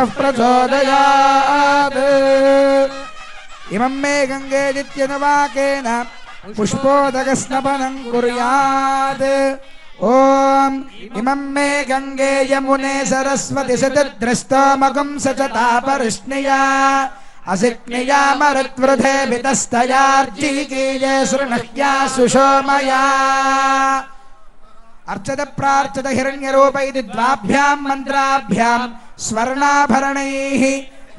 रुद्रः प्रचोदयात् इमं मे गंगे दित्यनुवाकेन पुष्पोदकस्नपनं कुर्यात् ओम इमं मे गंगे यमुने सरस्वती सतद्रस्तमकं सचतापरिष्णया असिक्निया मरुत्वृधे वितस्तयार्चिकीये सृणह्या सुषोमया अर्चत प्रार्चत हिरण्यरूप इति द्वाभ्यां मन्त्राभ्यां स्वर्णाभरणैः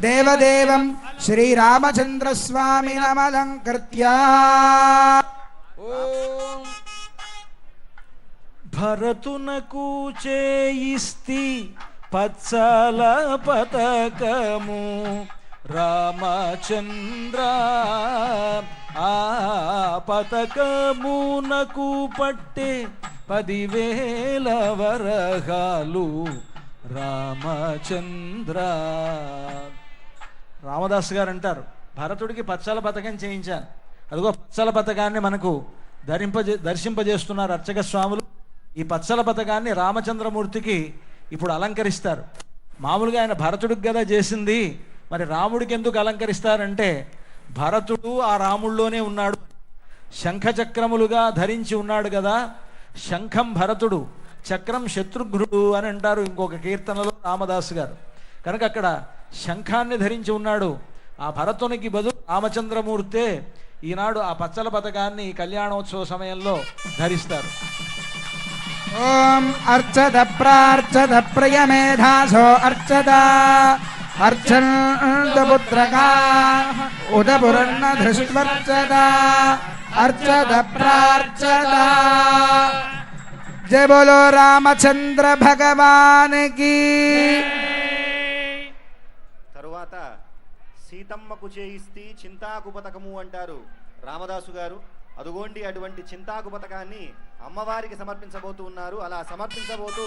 देवदेवं श्रीरामचन्द्रस्वामिनमलङ्कृत्य భరతునకు చేయిస్తి పచ్చల పతకము రామచంద్ర ఆ పతకమునకు పట్టే 10,000 వరహాలు రామచంద్ర. రామదాస్ గారు అంటారు, భరతుడికి పచ్చల పతకం చేయించాను. అదిగో పచ్చల పతకాన్ని మనకు దర్శింపజేస్తున్నారు అర్చక స్వాములు. ఈ పచ్చల పతకాన్ని రామచంద్రమూర్తికి ఇప్పుడు అలంకరిస్తారు. మామూలుగా ఆయన భరతుడికి కదా చేసింది, మరి రాముడికి ఎందుకు అలంకరిస్తారంటే భరతుడు ఆ రాముల్లోనే ఉన్నాడు, శంఖచక్రములుగా ధరించి ఉన్నాడు కదా. శంఖం భరతుడు, చక్రం శత్రుఘ్నుడు అని అంటారు ఇంకొక కీర్తనలో రామదాసు గారు. కనుక అక్కడ శంఖాన్ని ధరించి ఉన్నాడు. ఆ భరతునికి బదులు రామచంద్రమూర్తే ఈనాడు ఆ పచ్చల పతకాన్ని కళ్యాణోత్సవ సమయంలో ధరిస్తారు. ఓం అర్చద ప్రార్చద ప్రియమేధాసో అర్చద అర్చంతపుత్రకా ఉదపురన్న ధృష్ట్వర్చద అర్చద ప్రార్చద. జయ బోలో రామచంద్ర భగవానికి. తరువాత సీతమ్మకు చేయిస్తే చింతాకు పతకము అంటారు రామదాసు గారు. అదుగోండి అటువంటి చింతాకు పతకాన్ని అమ్మవారికి సమర్పించబోతూ ఉన్నారు. అలా సమర్పించబోతూ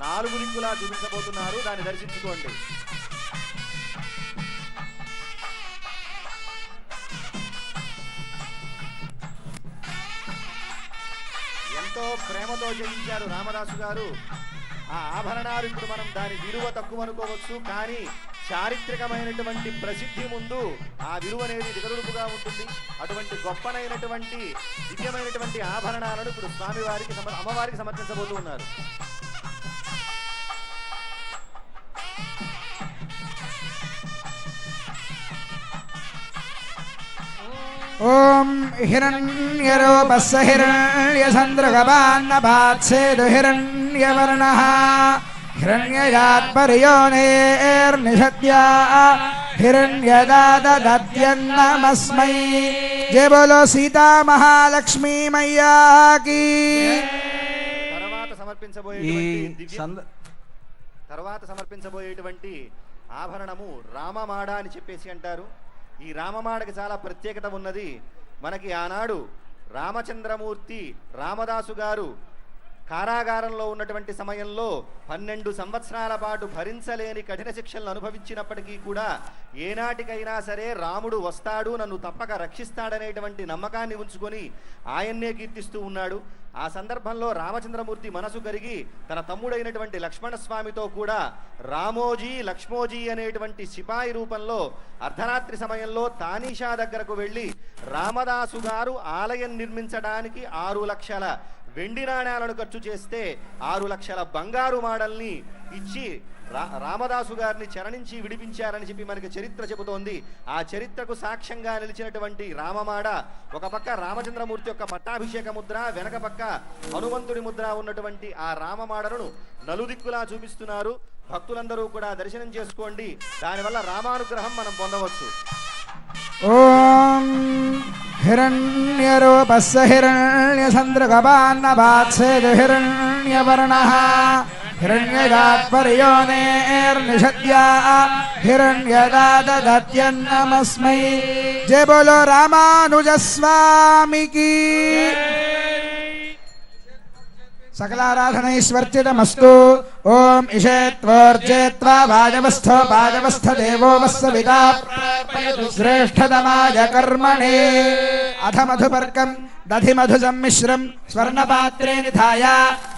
4 దిక్కులా చూపించబోతున్నారు. దాన్ని దర్శించుకోండి. ఎంతో ప్రేమతో చేయించారు రామదాసు గారు. ఆ ఆభరణాలు ఇప్పుడు మనం దాని విలువ తక్కువ అనుకోవచ్చు, కానీ చారిత్రకమైనటువంటి ప్రసిద్ధి ముందు ఆ విలువ అనేది దిగదుడుపుగా ఉంటుంది. అటువంటి గొప్పనైనటువంటి దివ్యమైనటువంటి ఆభరణాలను ఇప్పుడు స్వామివారికి అమ్మవారికి సమర్పించబోతూ ఉన్నారు. ఓం హిరణ్యరూపస్స హిరణ్యచంద్రగవాన్నపాత్సేదు హిరణ్యవర్ణః హిరణ్యయాత్పర్యోనేర్నిషద్యా హిరణ్యదాదద్యన్నమస్మై. జయ బోలో సీతా మహాలక్ష్మీ మయ్యాకి. తర్వాత సమర్పించబోయేటువంటి ఆభరణము రామమాడ అని చెప్పేసి అంటారు. ఈ రామమాడకి చాలా ప్రత్యేకత ఉన్నది. మనకి ఆనాడు రామచంద్రమూర్తి రామదాసు గారు కారాగారంలో ఉన్నటువంటి సమయంలో 12 సంవత్సరాల పాటు భరించలేని కఠిన శిక్షలను అనుభవించినప్పటికీ కూడా ఏనాటికైనా సరే రాముడు వస్తాడు, నన్ను తప్పక రక్షిస్తాడనేటువంటి నమ్మకాన్ని ఉంచుకొని ఆయన్నే కీర్తిస్తూ ఉన్నాడు. ఆ సందర్భంలో రామచంద్రమూర్తి మనసు కరిగి తన తమ్ముడైనటువంటి లక్ష్మణస్వామితో కూడా రామోజీ లక్ష్మోజీ అనేటువంటి సిపాయి రూపంలో అర్ధరాత్రి సమయంలో తానీషా దగ్గరకు వెళ్ళి రామదాసు గారు ఆలయం నిర్మించడానికి 6 లక్షల వెండి నాణ్యాలను ఖర్చు చేస్తే 6 లక్షల బంగారు మాడల్ని ఇచ్చి రామదాసు గారిని చరణించి విడిపించారని చెప్పి మనకి చరిత్ర చెబుతోంది. ఆ చరిత్రకు సాక్ష్యంగా నిలిచినటువంటి రామమాడ ఒక పక్క రామచంద్రమూర్తి యొక్క పట్టాభిషేక ముద్ర, వెనక పక్క హనుమంతుడి ముద్ర ఉన్నటువంటి ఆ రామమాడను నలుదిక్కులా చూపిస్తున్నారు. భక్తులందరూ కూడా దర్శనం చేసుకోండి. దానివల్ల రామానుగ్రహం మనం పొందవచ్చు. ఓం హిరణ్యరూపస్స హిరణ్యచంద్రగవాన్నపాత్సేదు హిరణ్యవర్ణః हिरण्यदात्पर्योनेर्निषद्या हिरण्यदादद्यन्नमस्मै. जय बोलो रामानुज स्वामी की. सकलाराधनैश्वर्चितमस्तु. ओम इषेत्वर्जेत्वा वाजवस्थो वाजवस्थ देवो वस्सविता श्रेष्ठतमाय कर्मणे అథ మధుపర్కం దధి మధు సమ్మిశ్రం స్వర్ణపాత్రే నిధాయ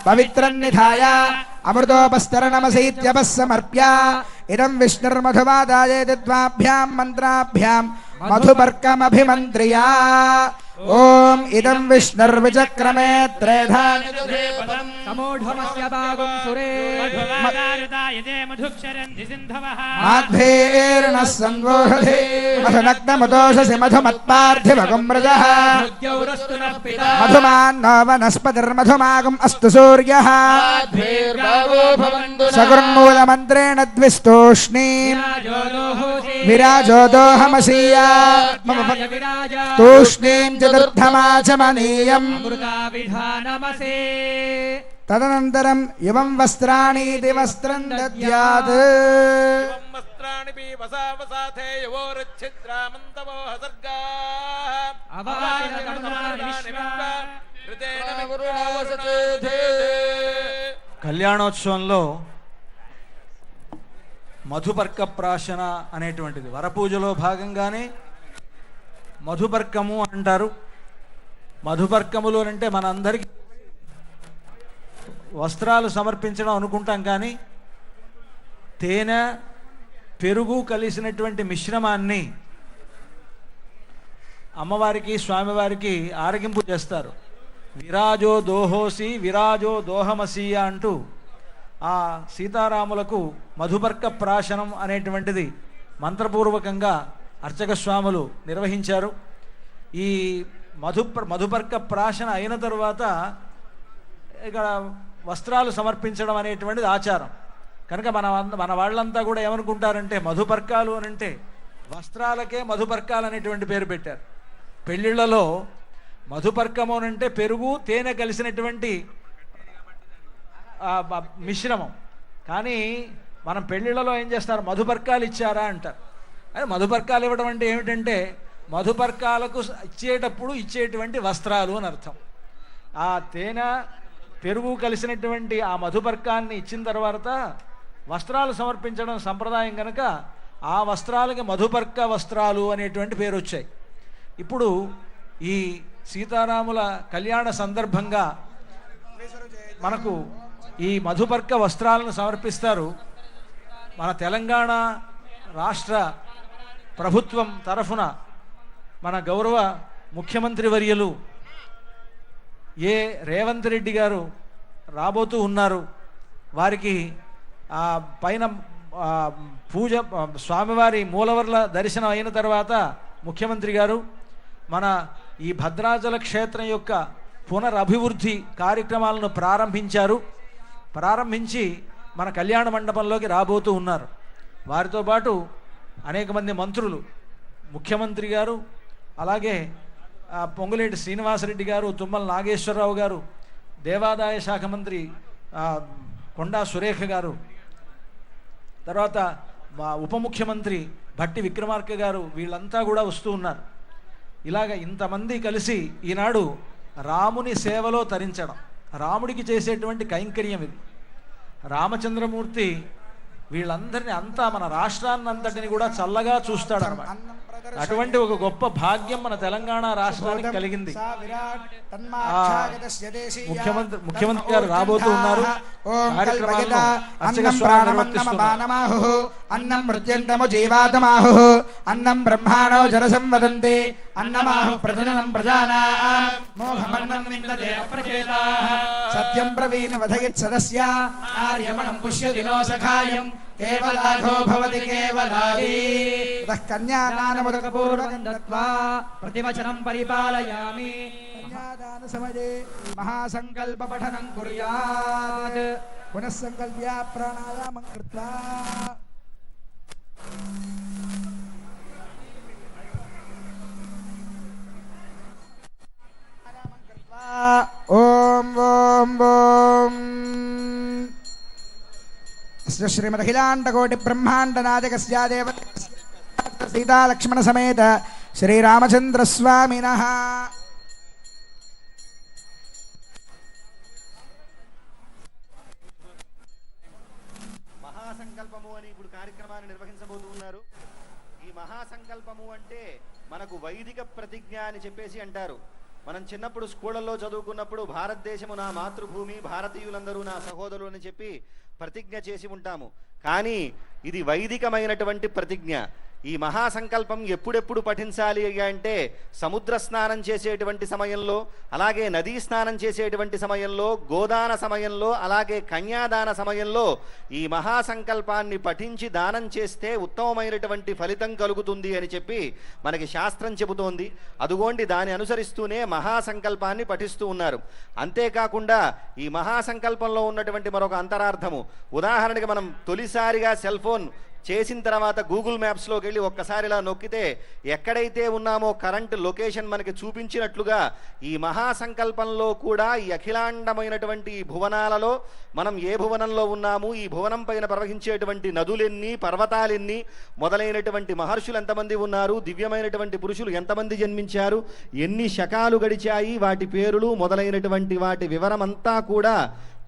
పవిత్రం నిధాయ అమృతోపస్తరణమసైత్యపస్సమర్ప్య ఇదం విష్ణుర్మధువాదాయ ద్వాభ్యాం మంత్రాభ్యాం మధుపర్కమభిమంత్ర్యా ఓం ఇదం విష్ణుర్విచక్రమే త్రేధా సమూఢమస్య భాగం సురే మాధ్వేర్ణ సంవోహధే మధునగ్నమదోషసి మధుమత్పార్థివగుమ్రజః మధుమాన్నో వనస్పతిర్మధుమాగం అస్తు సూర్యః సగుర్మూలమంత్రేణ ద్విస్తూష్ణీం విరాజో దోహమసీయా తూష్ణీం చతుర్థమాచమనీయం తదనంతరం ఇవం వస్త్రాణీతి వస్త్రం దద్యాత్ కళ్యాణోత్సవంలో మధుపర్క ప్రాశన అనేటువంటిది వరపూజలో భాగంగానే మధుపర్కము అంటారు. మధుపర్కములు అంటే మనందరికీ వస్త్రాలు సమర్పించడం అనుకుంటాం, కానీ తేనె పెరుగు కలిసినటువంటి మిశ్రమాన్ని అమ్మవారికి స్వామివారికి ఆరగింపు చేస్తారు. విరాజో దోహోసి విరాజో దోహమసీయ అంటూ ఆ సీతారాములకు మధుపర్క ప్రాశనం అనేటువంటిది మంత్రపూర్వకంగా అర్చక స్వాములు నిర్వహించారు. ఈ మధుపర్క ప్రాశన అయిన తరువాత ఇక్కడ వస్త్రాలు సమర్పించడం అనేటువంటిది ఆచారం. కనుక మన వాళ్ళంతా కూడా ఏమనుకుంటారంటే మధుపర్కాలు అని అంటే వస్త్రాలకే మధుపర్కాలు అనేటువంటి పేరు పెట్టారు. పెళ్ళిళ్ళలో మధుపర్కము అని అంటే పెరుగు తేనె కలిసినటువంటి మిశ్రమం. కానీ మనం పెళ్ళిళ్ళలో ఏం చేస్తారు, మధుపర్కాలు ఇచ్చారా అంటారు. అదే మధుపర్కాలు ఇవ్వడం అంటే ఏమిటంటే మధుపర్కాలకు ఇచ్చేటప్పుడు ఇచ్చేటువంటి వస్త్రాలు అని అర్థం. ఆ తేనె పెరుగు కలిసినటువంటి ఆ మధుపర్కాన్ని ఇచ్చిన తర్వాత వస్త్రాలు సమర్పించడం సంప్రదాయం కనుక ఆ వస్త్రాలకి మధుపర్క వస్త్రాలు అనేటువంటి పేరు వచ్చాయి. ఇప్పుడు ఈ సీతారాముల కళ్యాణ సందర్భంగా మనకు ఈ మధుపర్క వస్త్రాలను సమర్పిస్తారు. మన తెలంగాణ రాష్ట్ర ప్రభుత్వం తరఫున మన గౌరవ ముఖ్యమంత్రి వర్యులు రేవంత్ రెడ్డి గారు రాబోతూ ఉన్నారు. వారికి పైన పూజ స్వామివారి మూలవర్ల దర్శనం అయిన తర్వాత ముఖ్యమంత్రి గారు మన ఈ భద్రాచల క్షేత్రం యొక్క పునరభివృద్ధి కార్యక్రమాలను ప్రారంభించి మన కళ్యాణ మండపంలోకి రాబోతూ ఉన్నారు. వారితో పాటు అనేక మంది మంత్రులు, ముఖ్యమంత్రి గారు, అలాగే పొంగులేటి శ్రీనివాసరెడ్డి గారు, తుమ్మల నాగేశ్వరరావు గారు, దేవాదాయ శాఖ మంత్రి కొండా సురేఖ గారు, తర్వాత ఉప ముఖ్యమంత్రి భట్టి విక్రమార్క గారు, వీళ్ళంతా కూడా వస్తూ ఉన్నారు. ఇలాగ ఇంతమంది కలిసి ఈనాడు రాముని సేవలో తరించడం, రాముడికి చేసేటువంటి కైంకర్యం ఇది. రామచంద్రమూర్తి వీళ్ళందరినీ అంతా మన రాష్ట్రాన్నంతటిని కూడా చల్లగా చూస్తాడు అన్నమాట. అటువంటి ఒక గొప్ప భాగ్యం మన తెలంగాణ రాష్ట్రానికి కలిగింది. ముఖ్యమంత్రి గారు రాబోతూ ఉన్నారు. అన్నం మృత్యంతము జీవాతమాహు అన్నం బ్రహ్మాణో జనసం వదంతి అన్నమాహు ప్రజననం ప్రజానాం మోహమన్నం విందతే అప్రచేతాః సత్యం బ్రవీణ వదయత్ సదస్య ఆర్యమణం పుష్యతి నో సఖాయం కేవలాఘో భవతి కేవలాది తః కన్యాదానముదకపూర్వకం దత్వా ప్రతివచనం పరిపాలయామి. కన్యాదాన సమయే మహాసంకల్ప పఠనం కుర్యాత్ పునః సంకల్ప్య ప్రాణాయామం కృత్వా ఓం ఓం ఓం శ్రీమదఖిలాండకోటి బ్రహ్మాండ నాయకస్య దేవత సీతా లక్ష్మణ సమేత శ్రీరామచంద్ర స్వామినః మహాసంకల్పము అని ఇప్పుడు కార్యక్రమాన్ని నిర్వహించబోతూ ఉన్నారు. ఈ మహాసంకల్పము అంటే మనకు వైదిక ప్రతిజ్ఞ అని చెప్పేసి అంటారు. మనం చిన్నప్పుడు స్కూళ్ళల్లో చదువుకున్నప్పుడు భారతదేశము నా మాతృభూమి, భారతీయులందరూ నా సహోదరులు అని చెప్పి ప్రతిజ్ఞ చేసి ఉంటాము. కానీ ఇది వైదికమైనటువంటి ప్రతిజ్ఞ. ఈ మహాసంకల్పం ఎప్పుడెప్పుడు పఠించాలి అంటే సముద్ర స్నానం చేసేటువంటి సమయంలో, అలాగే నదీ స్నానం చేసేటువంటి సమయంలో, గోదాన సమయంలో, అలాగే కన్యాదాన సమయంలో ఈ మహాసంకల్పాన్ని పఠించి దానం చేస్తే ఉత్తమమైనటువంటి ఫలితం కలుగుతుంది అని చెప్పి మనకి శాస్త్రం చెబుతోంది. అదుగోండి దాన్ని అనుసరిస్తూనే మహాసంకల్పాన్ని పఠిస్తూ ఉన్నారు. అంతేకాకుండా ఈ మహాసంకల్పంలో ఉన్నటువంటి మరొక అంతరార్థము, ఉదాహరణకి మనం తొలిసారిగా సెల్ ఫోన్ చేసిన తర్వాత గూగుల్ మ్యాప్స్లోకి వెళ్ళి ఒక్కసారి ఇలా నొక్కితే ఎక్కడైతే ఉన్నామో కరెంట్ లొకేషన్ మనకి చూపించినట్లుగా ఈ మహాసంకల్పంలో కూడా ఈ అఖిలాండమైనటువంటి ఈ భువనాలలో మనం ఏ భువనంలో ఉన్నాము, ఈ భువనం పైన ప్రవహించేటువంటి నదులెన్ని, పర్వతాలెన్ని, మొదలైనటువంటి మహర్షులు ఎంతమంది ఉన్నారు, దివ్యమైనటువంటి పురుషులు ఎంతమంది జన్మించారు, ఎన్ని శకాలు గడిచాయి, వాటి పేరులు మొదలైనటువంటి వాటి వివరమంతా కూడా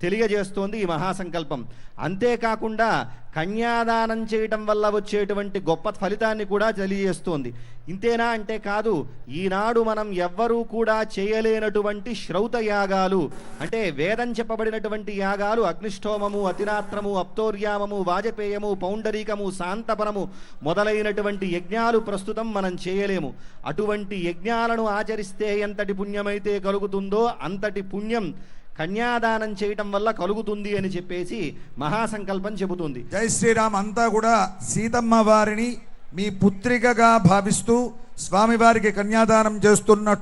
తెలియజేస్తోంది ఈ మహాసంకల్పం. అంతేకాకుండా కన్యాదానం చేయటం వల్ల వచ్చేటువంటి గొప్ప ఫలితాన్ని కూడా తెలియజేస్తోంది. ఇంతేనా అంటే కాదు, ఈనాడు మనం ఎవ్వరూ కూడా చేయలేనటువంటి శ్రౌత యాగాలు అంటే వేదం చెప్పబడినటువంటి యాగాలు, అగ్నిష్టోమము, అతిరాత్రము, అప్తోర్యామము, వాజపేయము, పౌండరీకము, శాంతపరము మొదలైనటువంటి యజ్ఞాలు ప్రస్తుతం మనం చేయలేము. అటువంటి యజ్ఞాలను ఆచరిస్తే ఎంతటి పుణ్యమైతే కలుగుతుందో అంతటి పుణ్యం కన్యాదానం చేయటం వల్ల కలుగుతుంది అని చెప్పేసి మహాసంకల్పం చెబుతుంది. జై శ్రీరామ్. అంతా కూడా సీతమ్మ వారిని మీ పుత్రికగా భావిస్తూ స్వామివారికి కన్యాదానం చేస్తున్నట్లు